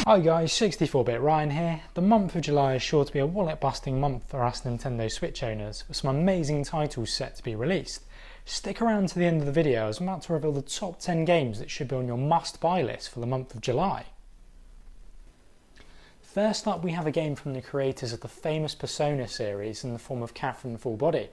Hi guys, 64-bit Ryan here. The month of July is sure to be a wallet-busting month for us Nintendo Switch owners, with some amazing titles set to be released. Stick around to the end of the video as I'm about to reveal the top 10 games that should be on your must-buy list for the month of July. First up, we have a game from the creators of the famous Persona series in the form of Catherine Full Body,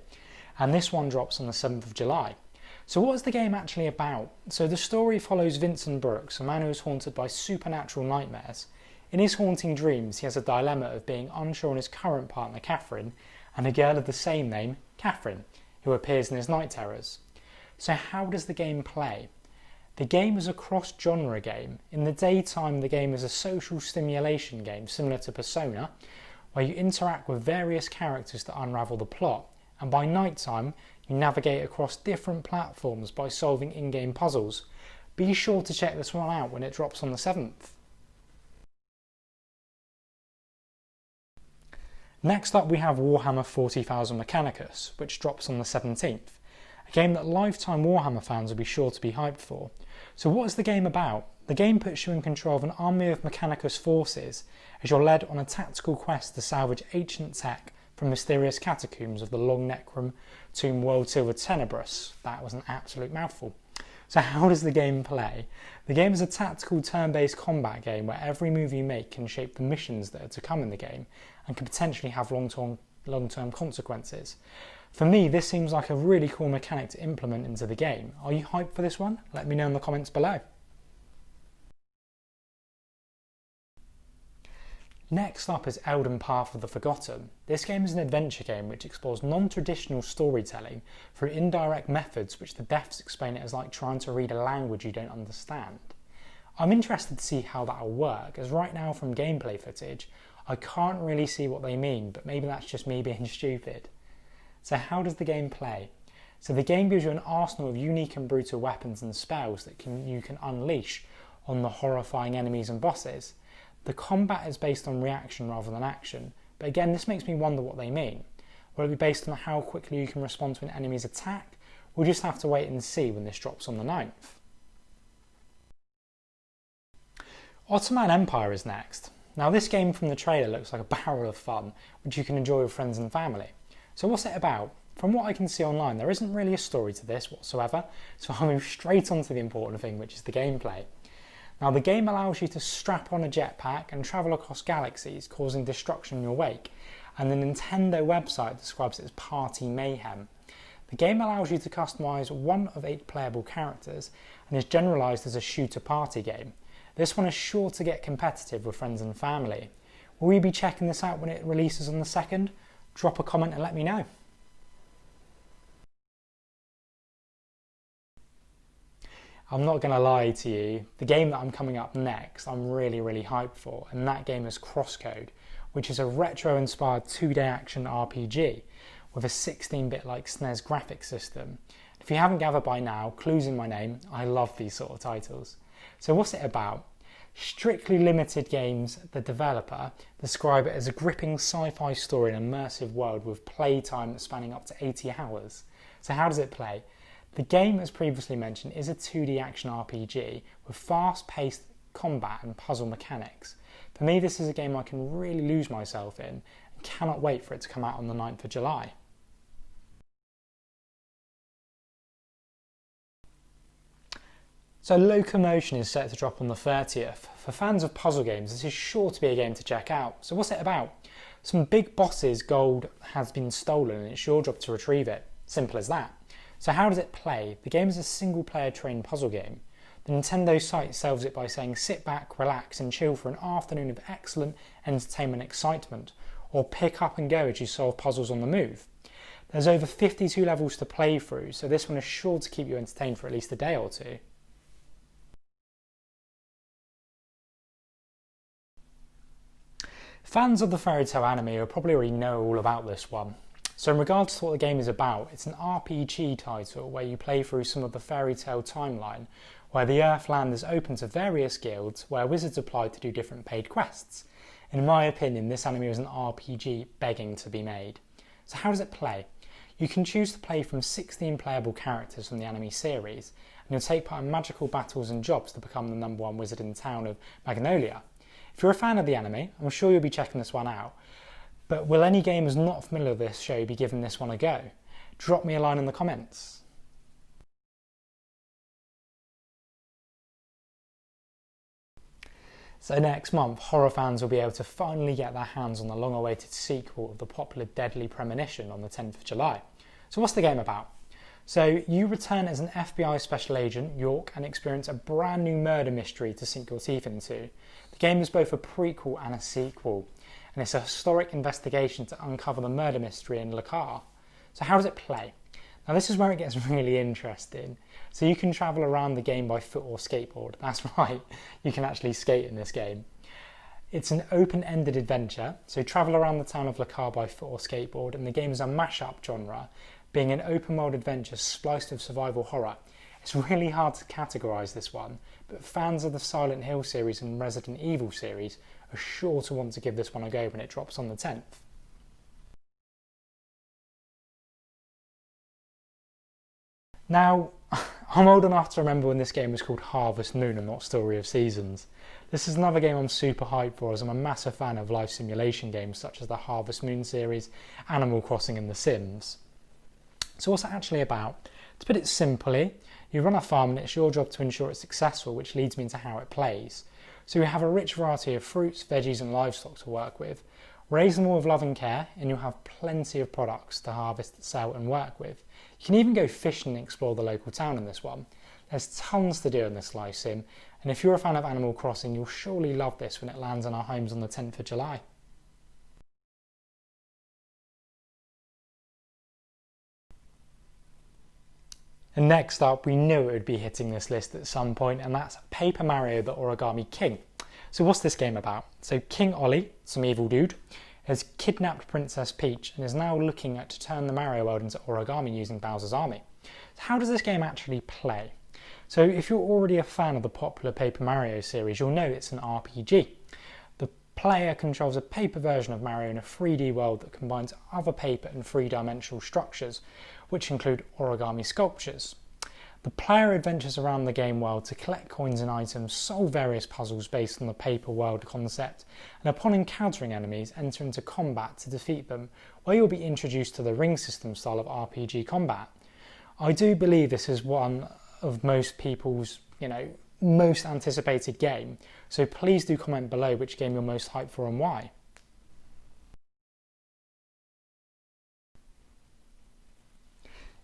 and this one drops on the 7th of July. So what is the game actually about? So the story follows Vincent Brooks, a man who is haunted by supernatural nightmares. In his haunting dreams, he has a dilemma of being unsure on his current partner Catherine and a girl of the same name, Catherine, who appears in his night terrors. So how does the game play? The game is a cross-genre game. In the daytime, the game is a social stimulation game similar to Persona, where you interact with various characters to unravel the plot, and by nighttime, you navigate across different platforms by solving in-game puzzles. Be sure to check this one out when it drops on the 7th. Next up we have Warhammer 40,000 Mechanicus, which drops on the 17th. A game that lifetime Warhammer fans will be sure to be hyped for. So what is the game about? The game puts you in control of an army of Mechanicus forces as you're led on a tactical quest to salvage ancient tech from mysterious catacombs of the Long Necrum tomb world Silver Tenebrous. That was an absolute mouthful. So how does the game play? The game is a tactical turn-based combat game where every move you make can shape the missions that are to come in the game and can potentially have long-term consequences. For me, this seems like a really cool mechanic to implement into the game. Are you hyped for this one? Let me know in the comments below. Next up is Elden Path of the Forgotten. This game is an adventure game which explores non-traditional storytelling through indirect methods which the devs explain it as like trying to read a language you don't understand. I'm interested to see how that will work, as right now from gameplay footage I can't really see what they mean, but maybe that's just me being stupid. So how does the game play? So the game gives you an arsenal of unique and brutal weapons and spells that you can unleash on the horrifying enemies and bosses. The combat is based on reaction rather than action, but again this makes me wonder what they mean. Will it be based on how quickly you can respond to an enemy's attack? We'll just have to wait and see when this drops on the 9th. Otterman Empire is next. Now this game from the trailer looks like a barrel of fun, which you can enjoy with friends and family. So what's it about? From what I can see online, there isn't really a story to this whatsoever, so I'll move straight on to the important thing, which is the gameplay. Now the game allows you to strap on a jetpack and travel across galaxies, causing destruction in your wake, and the Nintendo website describes it as party mayhem. The game allows you to customise one of 8 playable characters and is generalised as a shooter party game. This one is sure to get competitive with friends and family. Will you be checking this out when it releases on the 2nd? Drop a comment and let me know. I'm not going to lie to you, the game that I'm coming up next I'm really hyped for, and that game is Crosscode, which is a retro-inspired 2D action RPG with a 16-bit like SNES graphics system. If you haven't gathered by now, clues in my name, I love these sort of titles. So what's it about? Strictly Limited Games, the developer, describe it as a gripping sci-fi story in an immersive world with playtime spanning up to 80 hours. So how does it play? The game, as previously mentioned, is a 2D action RPG with fast-paced combat and puzzle mechanics. For me, this is a game I can really lose myself in and cannot wait for it to come out on the 9th of July. So Locomotion is set to drop on the 30th. For fans of puzzle games, this is sure to be a game to check out. So what's it about? Some big boss's gold has been stolen and it's your job to retrieve it. Simple as that. So how does it play? The game is a single-player train puzzle game. The Nintendo site sells it by saying sit back, relax and chill for an afternoon of excellent entertainment excitement, or pick up and go as you solve puzzles on the move. There's over 52 levels to play through, so this one is sure to keep you entertained for at least a day or two. Fans of the fairy tale anime will probably already know all about this one. So in regards to what the game is about, it's an RPG title where you play through some of the fairy tale timeline, where the Earthland is open to various guilds where wizards apply to do different paid quests. In my opinion, this anime is an RPG begging to be made. So how does it play? You can choose to play from 16 playable characters from the anime series, and you'll take part in magical battles and jobs to become the #1 wizard in the town of Magnolia. If you're a fan of the anime, I'm sure you'll be checking this one out, but will any gamers not familiar with this show be giving this one a go? Drop me a line in the comments. So next month, horror fans will be able to finally get their hands on the long-awaited sequel of the popular Deadly Premonition on the 10th of July. So what's the game about? So you return as an FBI special agent, York, and experience a brand new murder mystery to sink your teeth into. The game is both a prequel and a sequel, and it's a historic investigation to uncover the murder mystery in Le Car. So how does it play? Now this is where it gets really interesting. So you can travel around the game by foot or skateboard. That's right, you can actually skate in this game. It's an open-ended adventure, so travel around the town of Le Car by foot or skateboard, and the game is a mash-up genre, being an open-world adventure spliced with survival horror. It's really hard to categorise this one, but fans of the Silent Hill series and Resident Evil series are sure to want to give this one a go when it drops on the 10th. Now, I'm old enough to remember when this game was called Harvest Moon and not Story of Seasons. This is another game I'm super hyped for, as I'm a massive fan of life simulation games such as the Harvest Moon series, Animal Crossing and The Sims. So what's it actually about? To put it simply, you run a farm and it's your job to ensure it's successful, which leads me into how it plays. So you have a rich variety of fruits, veggies and livestock to work with. Raise them all with love and care, and you'll have plenty of products to harvest, sell and work with. You can even go fishing and explore the local town in this one. There's tons to do in this life sim, and if you're a fan of Animal Crossing, you'll surely love this when it lands in our homes on the 10th of July. And next up, we knew it would be hitting this list at some point, and that's Paper Mario the Origami King. So what's this game about? So King Ollie, some evil dude, has kidnapped Princess Peach and is now looking to turn the Mario world into origami using Bowser's army. So how does this game actually play? So if you're already a fan of the popular Paper Mario series, you'll know it's an RPG. The player controls a paper version of Mario in a 3D world that combines other paper and three-dimensional structures, which include origami sculptures. The player adventures around the game world to collect coins and items, solve various puzzles based on the paper world concept, and upon encountering enemies, enter into combat to defeat them, where you'll be introduced to the ring system style of RPG combat. I do believe this is one of most people's, most anticipated game, so please do comment below which game you're most hyped for and why.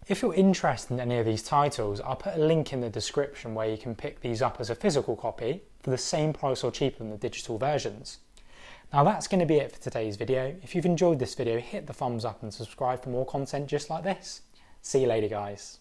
If you're interested in any of these titles, I'll put a link in the description where you can pick these up as a physical copy for the same price or cheaper than the digital versions. Now that's going to be it for today's video. If you've enjoyed this video, hit the thumbs up and subscribe for more content just like this. See you later, guys.